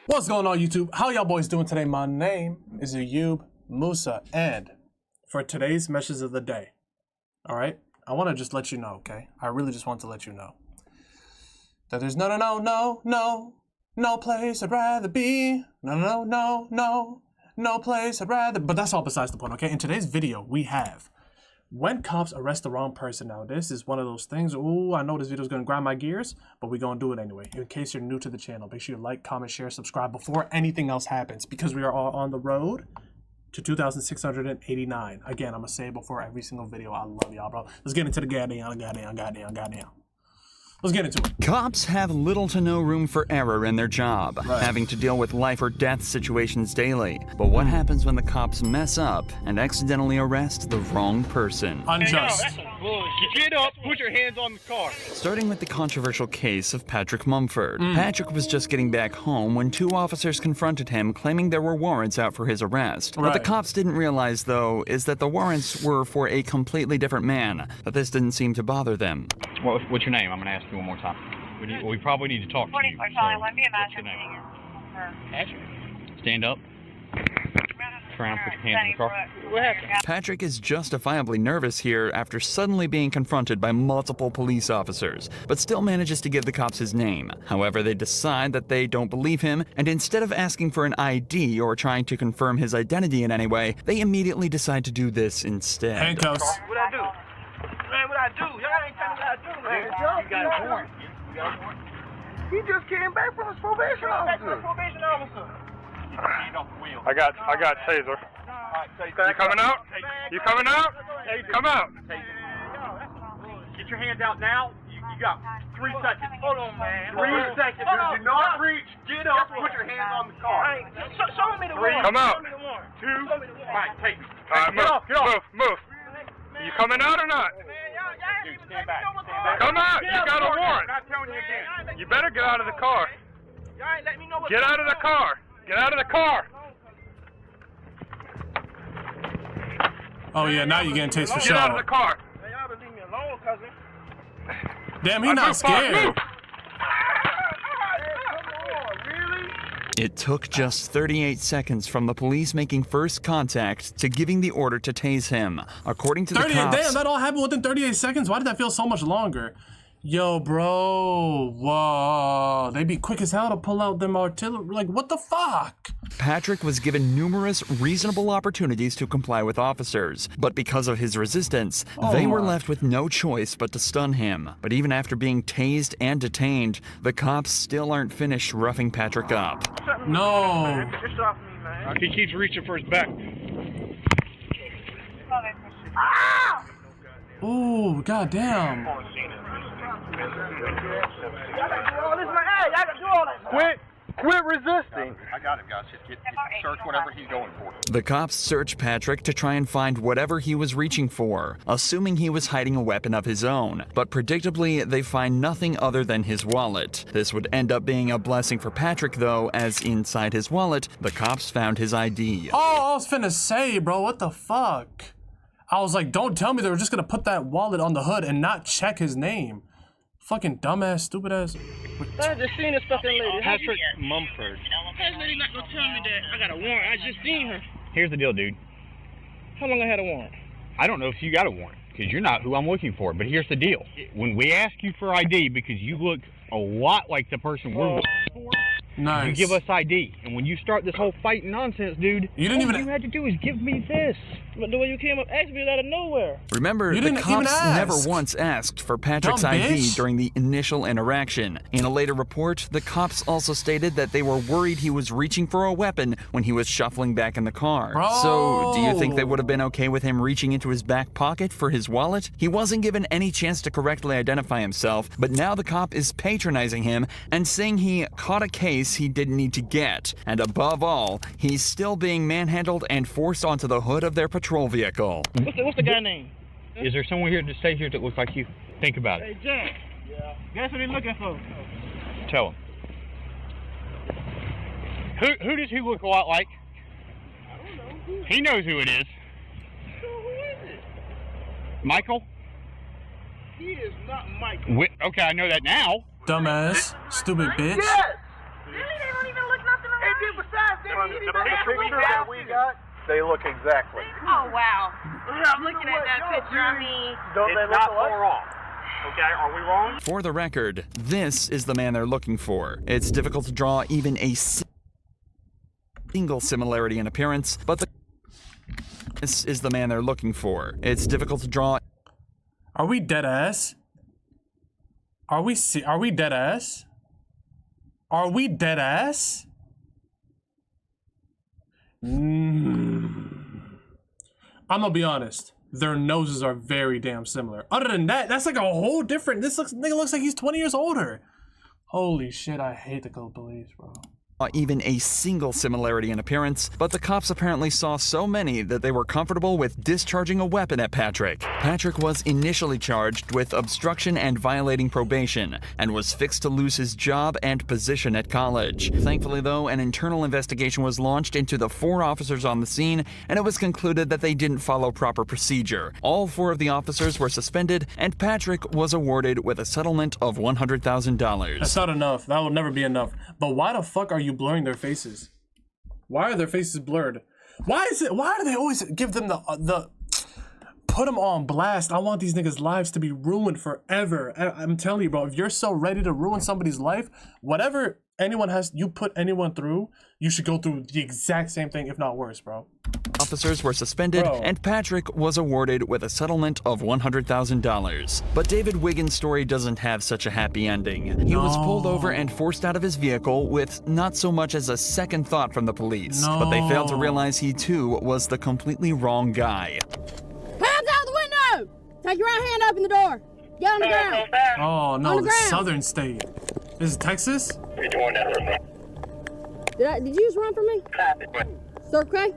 What's going on, YouTube? How y'all boys doing today? My name is Ayub Musa, and for today's message of the day, all right, I want to just let you know, okay? I really just want to let you know that there's no place I'd rather be. No place I'd rather. But that's all besides the point, okay? In today's video, we have when cops arrest the wrong person. Now, this is one of those things. Ooh, I know this video is going to grind my gears, but we're going to do it anyway. In case you're new to the channel, make sure you like, comment, share, subscribe before anything else happens, because we are all on the road to 2,689. Again, I'm going to say it before every single video. I love y'all, bro. Let's get into the goddamn. Let's get into it. Cops have little to no room for error in their job, having to deal with life or death situations daily. But what happens when the cops mess up and accidentally arrest the wrong person? Unjust. Hey, no, that's bullshit. Get up, put your hands on the car. Starting with the controversial case of Patrick Mumford. Patrick was just getting back home when two officers confronted him, claiming there were warrants out for his arrest. What the cops didn't realize, though, is that the warrants were for a completely different man, but this didn't seem to bother them. What's your name? I'm going to ask you one more time. We probably need to talk to you. So, what's your name? Patrick. Stand up. Turn around, put your hands in the car. What happened? Patrick is justifiably nervous here after suddenly being confronted by multiple police officers, but still manages to give the cops his name. However, they decide that they don't believe him, and instead of asking for an ID or trying to confirm his identity in any way, they immediately decide to do this instead. Handcuffs. What I do? Man, what I do? Y'all ain't telling me what I do, man. You got a warrant. You got a warrant. He just came back from his probation officer. I got taser. You coming out? You coming out? Come out. Get your hands out now. You got 3 seconds. Hold on, man. 3 seconds. Do not reach. Get up. Put your hands on the car. Show me the warrant. Come out. 2. All right, take it. Move. You coming out or not? Dude, stand back. Come out. You got a warrant. I'm not telling you again. You better get out of the car. Y'all ain't let me know what's Get out of the car. Get out of the car. Oh yeah, now you're getting tased for Get out of sure. the car. Man, y'all better leave me alone, cousin. Damn, he not scared. Move. It took just 38 seconds from the police making first contact to giving the order to tase him. According to the 38, cops... damn, that all happened within 38 seconds? Why did that feel so much longer? Yo, bro, whoa, they be quick as hell to pull out them artillery. Like, what the fuck? Patrick was given numerous reasonable opportunities to comply with officers, but because of his resistance, they were left with no choice but to stun him. But even after being tased and detained, the cops still aren't finished roughing Patrick up. No. Just off me, man. He keeps reaching for his back. Ooh, goddamn. Quit resisting. I got him, guys. Just search whatever he's going for. The cops searched Patrick to try and find whatever he was reaching for, assuming he was hiding a weapon of his own. But predictably, they find nothing other than his wallet. This would end up being a blessing for Patrick, though, as inside his wallet, the cops found his ID. Oh, I was finna say, bro, what the fuck? I was like, don't tell me they were just gonna put that wallet on the hood and not check his name. Fucking dumbass, stupid ass. I just seen this fucking lady. Patrick Mumford. This lady not gonna tell me that I got a warrant. I just seen her. Here's the deal, dude. How long I had a warrant? I don't know if you got a warrant, because you're not who I'm looking for. But here's the deal. When we ask you for ID, because you look a lot like the person we're looking for, Nice. you give us ID. And when you start this whole fighting nonsense, dude, You didn't all even- you had to do is give me this. But the way you came up asking me out of nowhere. Remember, You the didn't even cops ask. never once asked for Patrick's Dumb ID bitch. during the initial interaction. In a later report, the cops also stated that they were worried he was reaching for a weapon when he was shuffling back in the car. Bro. So, do you think they would have been okay with him reaching into his back pocket for his wallet? He wasn't given any chance to correctly identify himself, but now the cop is patronizing him and saying he caught a case he didn't need to get. And above all, he's still being manhandled and forced onto the hood of their patrol vehicle. What's the guy name? Is there someone here to stay here that looks like you? Think about it. Hey, Jack. Yeah. Guess what he's looking for? Tell him. Who does he look a lot like? I don't know. He knows who it is. Who is it? Michael? He is not Michael. Okay, I know that now. Dumbass, stupid bitch. Yes! Really? They don't even look nothing alike. the picture that we got, they look exactly. Oh, wow. I'm looking at that picture. I mean, Don't they look alike? Wrong. Okay, are we wrong? For the record, this is the man they're looking for. It's difficult to draw even a single similarity in appearance, but this is the man they're looking for. It's difficult to draw. Are we dead ass? Are we dead ass? Are we dead ass? I'm gonna be honest. Their noses are very damn similar. Other than that, that's like a whole different. Nigga looks like he's 20 years older. Holy shit! I hate the police, bro. Even a single similarity in appearance, but the cops apparently saw so many that they were comfortable with discharging a weapon at Patrick. Patrick was initially charged with obstruction and violating probation, and was fixed to lose his job and position at college. Thankfully, though, an internal investigation was launched into the 4 officers on the scene, and it was concluded that they didn't follow proper procedure. All 4 of the officers were suspended, and Patrick was awarded with a settlement of $100,000. That's not enough. That will never be enough. But why the fuck are you blurring their faces? Why are their faces blurred? Why do they always give them the put them on blast? I want these niggas' lives to be ruined forever. I'm telling you, bro, if you're so ready to ruin somebody's life, whatever you put anyone through, you should go through the exact same thing, if not worse, bro. Officers were suspended, and Patrick was awarded with a settlement of $100,000. But David Wiggins' story doesn't have such a happy ending. He was pulled over and forced out of his vehicle with not so much as a second thought from the police. But they failed to realize he too was the completely wrong guy. Hands out the window! Take your right hand, open the door. Get on the ground. Oh no, on the the ground. southern state. This is Texas? Did you just run from me? Sir, okay?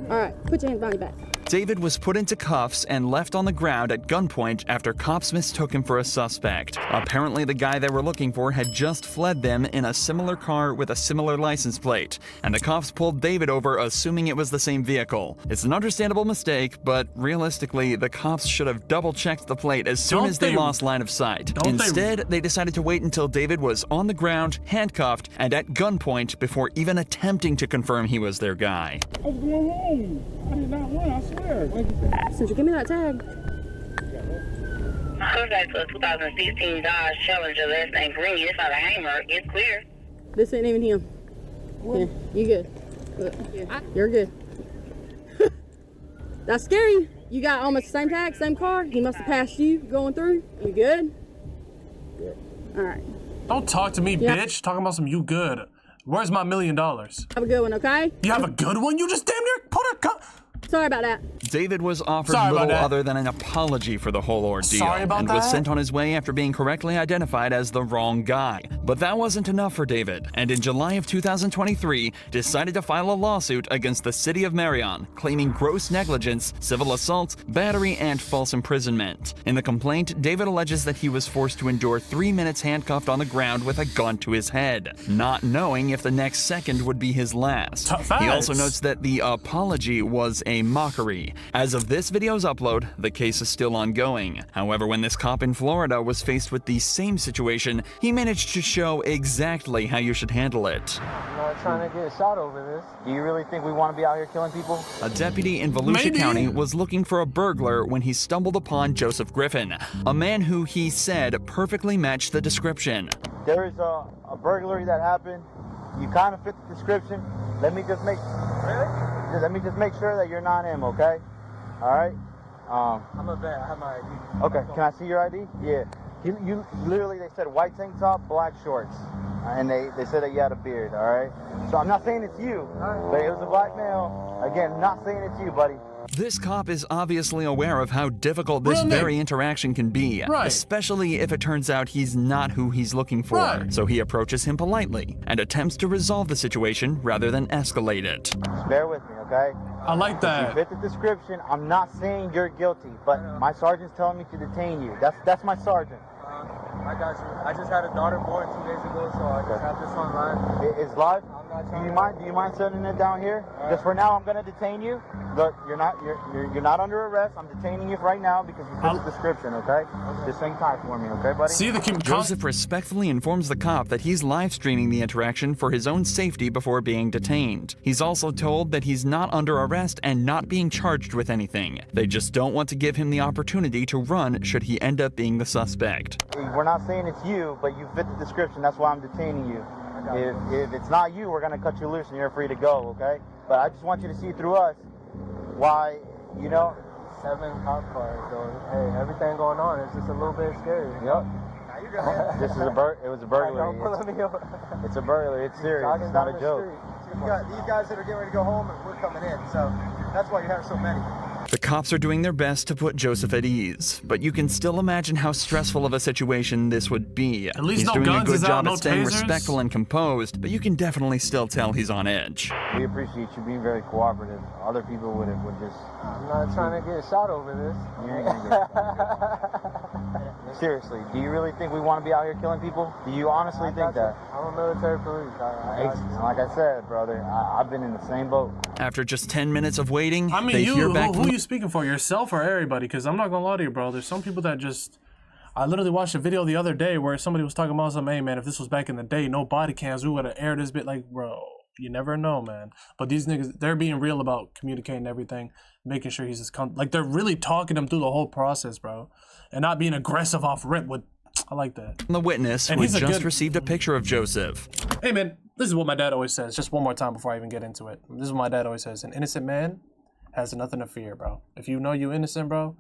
All right, put your hands behind your back. David was put into cuffs and left on the ground at gunpoint after cops mistook him for a suspect. Apparently, the guy they were looking for had just fled them in a similar car with a similar license plate, and the cops pulled David over assuming it was the same vehicle. It's an understandable mistake, but realistically, the cops should have double-checked the plate as soon as they lost line of sight. Instead, they decided to wait until David was on the ground, handcuffed, and at gunpoint before even attempting to confirm he was their guy. I was going home. I did not run, I swear. Since you give me that tag. I was like to a 2016 Dodge Challenger, last name Green. It's not a hammer. It's clear. This ain't even him. Yeah, you good. You're good. That's scary. You got almost the same tag, same car. He must have passed you going through. You good? Good. All right. Don't talk to me, bitch. Talking about some you good. Where's my $1 million? Have a good one, okay? You have a good one? You just damn near put a Sorry about that. David was offered little other than an apology for the whole ordeal and was sent on his way after being correctly identified as the wrong guy. But that wasn't enough for David, and in July of 2023, decided to file a lawsuit against the city of Marion, claiming gross negligence, civil assault, battery, and false imprisonment. In the complaint, David alleges that he was forced to endure 3 minutes handcuffed on the ground with a gun to his head, not knowing if the next second would be his last. He also notes that the apology was a mockery. As of this video's upload, the case is still ongoing. However, when this cop in Florida was faced with the same situation, he managed to show exactly how you should handle it. I'm not trying to get shot over this. Do you really think we want to be out here killing people? A deputy in Volusia County was looking for a burglar when he stumbled upon Joseph Griffin, a man who he said perfectly matched the description. There is a burglary that happened. You kind of fit the description. Let me just make sure that you're not him, okay? All right? I'm a vet. I have my ID. Okay, can I see your ID? Yeah. You literally, they said white tank top, black shorts. And they said that you had a beard, all right? So I'm not saying it's you, but it was a black male. Again, not saying it's you, buddy. This cop is obviously aware of how difficult this very interaction can be, especially if it turns out he's not who he's looking for. So he approaches him politely and attempts to resolve the situation rather than escalate it. Just bear with me, okay? I like that. You fit the description. I'm not saying you're guilty, but my sergeant's telling me to detain you. That's my sergeant. I got you. I just had a daughter born 2 days ago, so I just have this online. It's live? Do you mind setting it down here? Just for now, I'm gonna detain you. Look, you're not under arrest. I'm detaining you right now because you fit the description. Okay? Just hang tight for me, okay, buddy? See the Joseph respectfully informs the cop that he's live streaming the interaction for his own safety before being detained. He's also told that he's not under arrest and not being charged with anything. They just don't want to give him the opportunity to run should he end up being the suspect. We're not saying it's you, but you fit the description. That's why I'm detaining you. If it's not you, we're gonna cut you loose and you're free to go, okay? But I just want you to see through us why, you know. 7 cop cars, so hey, everything going on. It's just a little bit scary. Yep. This is it was a burglary. It's a burglary. It's serious. It's not a joke. You got these guys that are getting ready to go home, and we're coming in, so that's why you have so many. The cops are doing their best to put Joseph at ease, but you can still imagine how stressful of a situation this would be. At least he's no doing guns a good is job out, no at staying tasers. respectful and composed, but you can definitely still tell he's on edge. We appreciate you being very cooperative. Other people would just. I'm not trying to get shot over this. You ain't gonna get shot. Seriously, do you really think we want to be out here killing people? Do you honestly think that? I'm a military police. Like I said, brother, I've been in the same boat. After just 10 minutes of waiting, I mean, they hear back who are you speaking for? Yourself or everybody? Because I'm not gonna lie to you, bro. There's some people that just. I literally watched a video the other day where somebody was talking about something. Hey, man, if this was back in the day, no body cams, we would have aired this bit. Like, bro, you never know, man. But these niggas, they're being real about communicating everything, making sure he's just like they're really talking him through the whole process, bro, and not being aggressive off rip. With I like that. The witness, and who just received a picture of Joseph. Hey, man, this is what my dad always says. Just one more time before I even get into it. This is what my dad always says. An innocent man has nothing to fear, bro. If you know you're innocent, bro,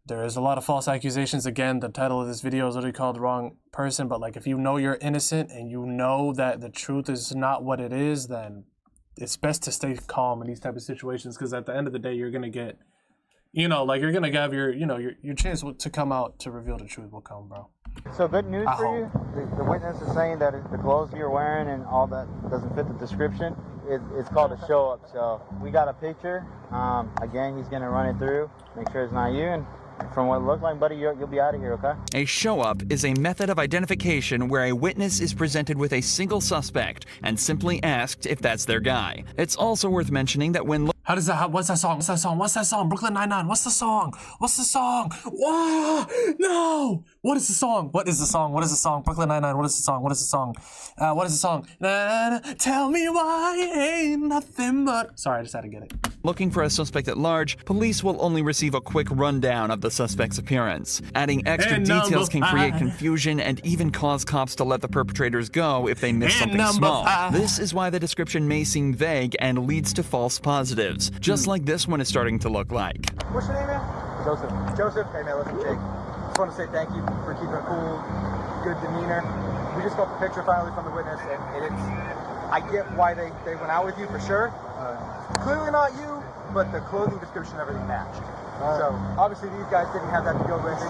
there is a lot of false accusations. Again, the title of this video is literally called The Wrong Person. But, like, if you know you're innocent and you know that the truth is not what it is, then it's best to stay calm in these type of situations. Because at the end of the day, you're going to get, you know, like, you're going to have your, you know, your chance to come out to reveal the truth will come, bro. So good news for you. The witness is saying that the clothes you're wearing and all that doesn't fit the description. It's called a show up. So we got a picture. Again, he's gonna run it through, make sure it's not you, and from what it looks like, buddy, you'll be out of here, okay? A show-up is a method of identification where a witness is presented with a single suspect and simply asked if that's their guy. It's also worth mentioning that when what's that song? What's that song? What's that song? Brooklyn Nine-Nine. What's the song? What's the song? Whoa! No! What is the song? What is the song? What is the song? Brooklyn Nine-Nine. What is the song? What is the song? What is the song? Na, na, na, tell me why ain't nothing but... Sorry, I just had to get it. Looking for a suspect at large, police will only receive a quick rundown of the suspect's appearance. Adding extra details can create confusion and even cause cops to let the perpetrators go if they miss something small. This is why the description may seem vague and leads to false positives, just like this one is starting to look like. What's your name, man? Joseph. Joseph? Hey, man, listen, Jake. Just want to say thank you for keeping a cool, good demeanor. We just got the picture finally from the witness, and it's... I get why they went out with you, for sure. Clearly not you, but the clothing description, everything matched. So, obviously, these guys didn't have that to go with. They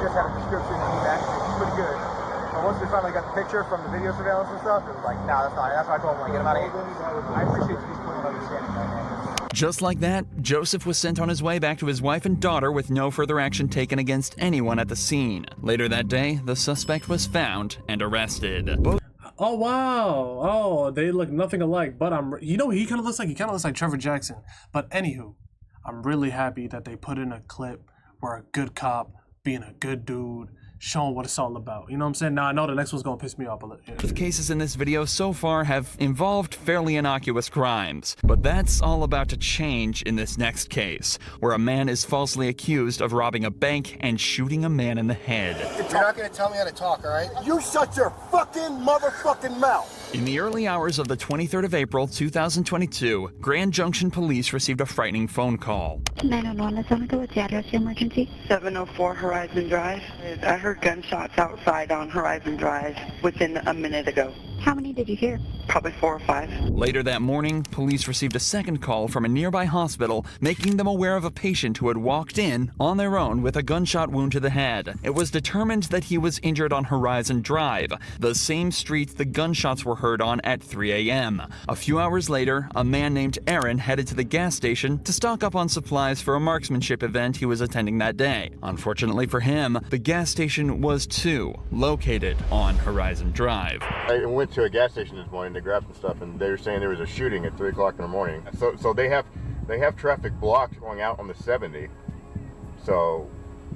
just had a description and he matched it. He's pretty good. But once we finally got the picture from the video surveillance and stuff, it was like, nah, that's not it. That's why I told him, like, get him out of here. I appreciate you just putting an understanding that, man. Just like that, Joseph was sent on his way back to his wife and daughter with no further action taken against anyone at the scene. Later that day, the suspect was found and arrested. Oh wow! Oh, they look nothing alike. But he kind of looks like Trevor Jackson. But anywho, I'm really happy that they put in a clip where a good cop being a good dude, showing what it's all about. You know what I'm saying? Now I know the next one's gonna piss me off a little. The cases in this video so far have involved fairly innocuous crimes, but that's all about to change in this next case, where a man is falsely accused of robbing a bank and shooting a man in the head. You're not going to tell me how to talk, all right? You shut your fucking motherfucking mouth! In the early hours of the 23rd of April, 2022, Grand Junction Police received a frightening phone call. 911, what's the address, emergency? 704 Horizon Drive. I heard gunshots outside on Horizon Drive within a minute ago. How many did you hear? Probably 4 or 5. Later that morning, police received a second call from a nearby hospital, making them aware of a patient who had walked in on their own with a gunshot wound to the head. It was determined that he was injured on Horizon Drive, the same street the gunshots were heard on at 3 a.m. A few hours later, a man named Aaron headed to the gas station to stock up on supplies for a marksmanship event he was attending that day. Unfortunately for him, the gas station was too located on Horizon Drive. I went to a gas station this morning to grab some stuff, and they were saying there was a shooting at 3 o'clock in the morning. So they have traffic blocked going out on the 70. So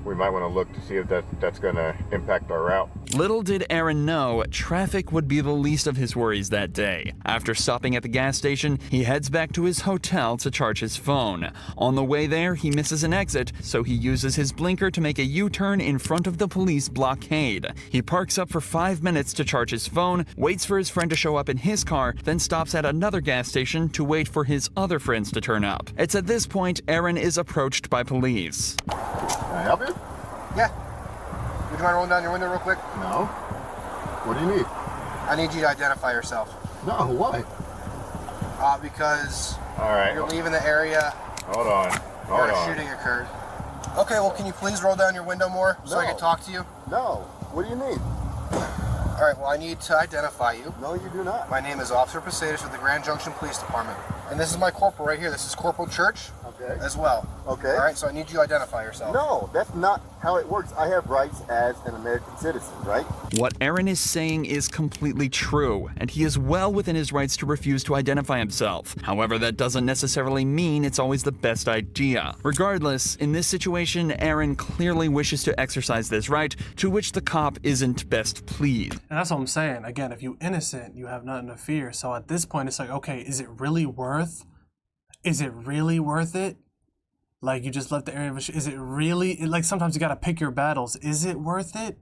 we might want to look to see if that's going to impact our route. Little did Aaron know, traffic would be the least of his worries that day. After stopping at the gas station, he heads back to his hotel to charge his phone. On the way there, he misses an exit, so he uses his blinker to make a U-turn in front of the police blockade. He parks up for 5 minutes to charge his phone, waits for his friend to show up in his car, then stops at another gas station to wait for his other friends to turn up. It's at this point Aaron is approached by police. Can I help you? Yeah. Would you mind rolling down your window real quick? No. What do you need? I need you to identify yourself. No, why? Because all right, you're leaving the area. Hold on. Where a shooting occurred. Okay, well, can you please roll down your window more so I can talk to you? No. What do you need? All right, well, I need to identify you. No, you do not. My name is Officer Posadas with the Grand Junction Police Department. And this is my corporal right here. This is Corporal Church as well. Okay. All right, so I need you to identify yourself. No, that's not how it works. I have rights as an American citizen, right? What Aaron is saying is completely true, and he is well within his rights to refuse to identify himself. However, that doesn't necessarily mean it's always the best idea. Regardless, in this situation, Aaron clearly wishes to exercise this right, to which the cop isn't best pleased. And that's what I'm saying. Again, if you're innocent, you have nothing to fear. So at this point, it's like, okay, is it really worth it? Like, you just left the area of is it really, like, sometimes you gotta pick your battles. Is it worth it?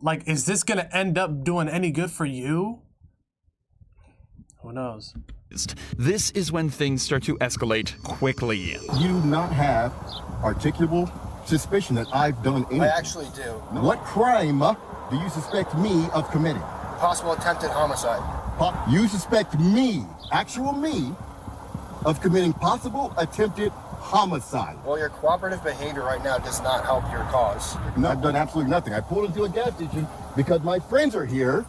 Like, is this gonna end up doing any good for you? Who knows? This is when things start to escalate quickly. You do not have articulable suspicion that I've done anything. I actually do. What crime do you suspect me of committing? Possible attempted homicide. You suspect me, actual me, of committing possible attempted homicide. Well, your cooperative behavior right now does not help your cause. No, I've done absolutely nothing. I pulled into a gas station because my friends are here,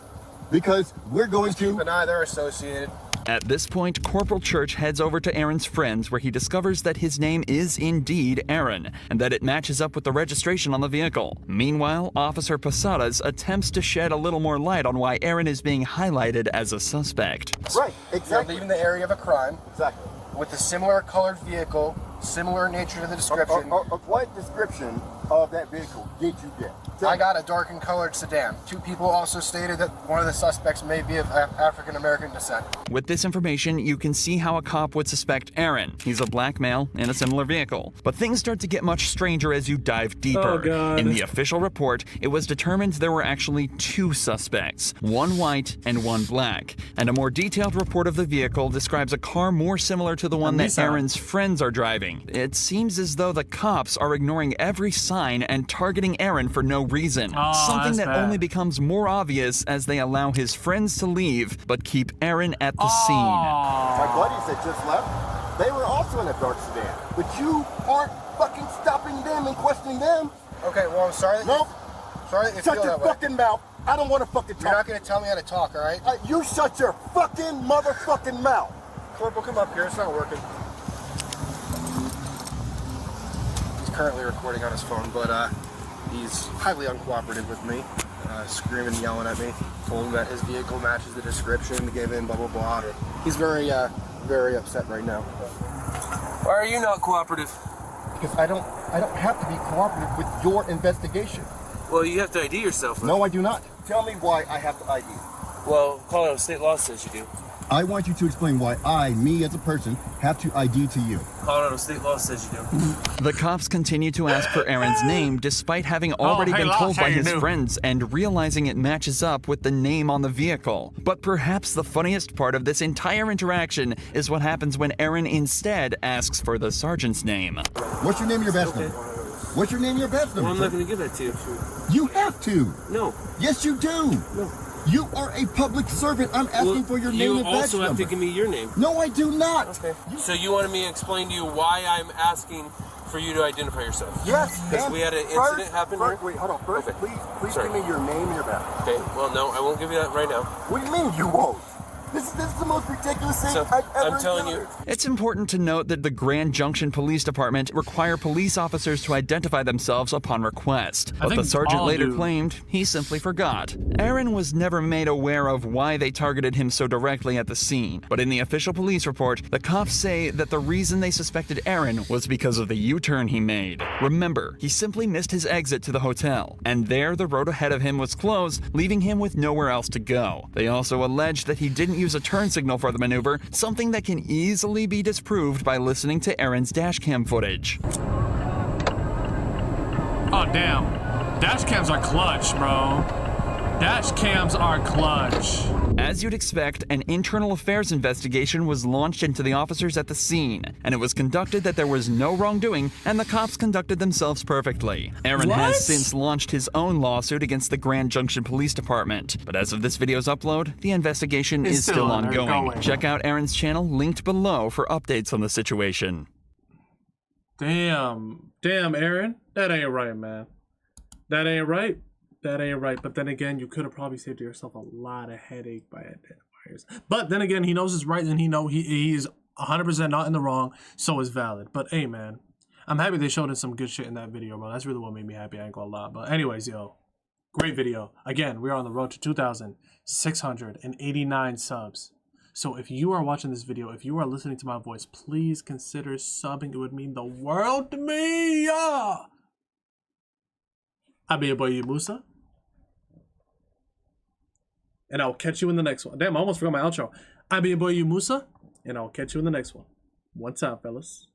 because we're going to... Keep an eye, they're associated. At this point, Corporal Church heads over to Aaron's friends, where he discovers that his name is indeed Aaron, and that it matches up with the registration on the vehicle. Meanwhile, Officer Posadas attempts to shed a little more light on why Aaron is being highlighted as a suspect. Right, exactly. You're leaving the area of a crime. Exactly. With a similar colored vehicle, similar nature to the description. What description of that vehicle did you get? I got a dark and colored sedan. 2 people also stated that one of the suspects may be of African American descent. With this information, you can see how a cop would suspect Aaron. He's a black male in a similar vehicle. But things start to get much stranger as you dive deeper. Oh, God. In the official report, it was determined there were actually 2 suspects, one white and one black. And a more detailed report of the vehicle describes a car more similar to the one that Aaron's friends are driving. It seems as though the cops are ignoring every sign and targeting Aaron for no reason. Something that only becomes more obvious as they allow his friends to leave, but keep Aaron at the scene. My buddies that just left, they were also in a dark sedan. But you aren't fucking stopping them and questioning them. Okay, well, I'm sorry that nope. Sorry that you shut feel your that fucking mouth. I don't want to fucking talk. You're not going to tell me how to talk, all right? You shut your fucking motherfucking mouth. Corporal, come up here. It's not working. Currently recording on his phone, but he's highly uncooperative with me, screaming, yelling at me. Told him that his vehicle matches the description given, blah blah blah. He's very upset right now. Why are you not cooperative? Because I don't have to be cooperative with your investigation. Well, you have to ID yourself. No, I do not. Tell me why I have to ID. Well, Colorado state law says you do. I want you to explain why me as a person, have to ID to you. Colorado state law says you do. The cops continue to ask for Aaron's name despite having already been told by his friends and realizing it matches up with the name on the vehicle. But perhaps the funniest part of this entire interaction is what happens when Aaron instead asks for the sergeant's name. What's your name and your badge number? What's your name and your badge number? Well, I'm not going to give that to you. You have to. No. Yes, you do. No. You are a public servant. I'm asking for your name and badge You also have number. to give me your name. No, I do not. Okay. So you wanted me to explain to you why I'm asking for you to identify yourself? Yes. Because we had an incident happen here? Wait, hold on. First, please give me your name and your badge. Okay. Well, no, I won't give you that right now. What do you mean you won't? This is the most ridiculous thing I've ever encountered. It's important to note that the Grand Junction Police Department require police officers to identify themselves upon request. But the sergeant later claimed he simply forgot. Aaron was never made aware of why they targeted him so directly at the scene. But in the official police report, the cops say that the reason they suspected Aaron was because of the U-turn he made. Remember, he simply missed his exit to the hotel, and there the road ahead of him was closed, leaving him with nowhere else to go. They also alleged that he didn't use a turn signal for the maneuver, something that can easily be disproved by listening to Aaron's dashcam footage. Oh, damn. Dash cams are clutch, bro. Dash cams are clutch. As you'd expect, an internal affairs investigation was launched into the officers at the scene, and it was conducted that there was no wrongdoing, and the cops conducted themselves perfectly. Aaron has since launched his own lawsuit against the Grand Junction Police Department, but as of this video's upload, the investigation is still ongoing. Check out Aaron's channel linked below for updates on the situation. Damn, Aaron, that ain't right, man. That ain't right. That ain't right. But then again, you could have probably saved yourself a lot of headache by identifiers. But then again, he knows his rights, and he is 100% not in the wrong, so it's valid. But hey, man, I'm happy they showed us some good shit in that video, bro. That's really what made me happy. I ain't gonna lie. But anyways, yo, great video. Again, we're on the road to 2,689 subs. So if you are watching this video, if you are listening to my voice, please consider subbing. It would mean the world to me. Yeah. I'll be your boy, Musa. And I'll catch you in the next one. Damn, I almost forgot my outro. I'll be your boy, Musa. And I'll catch you in the next one. One time, fellas.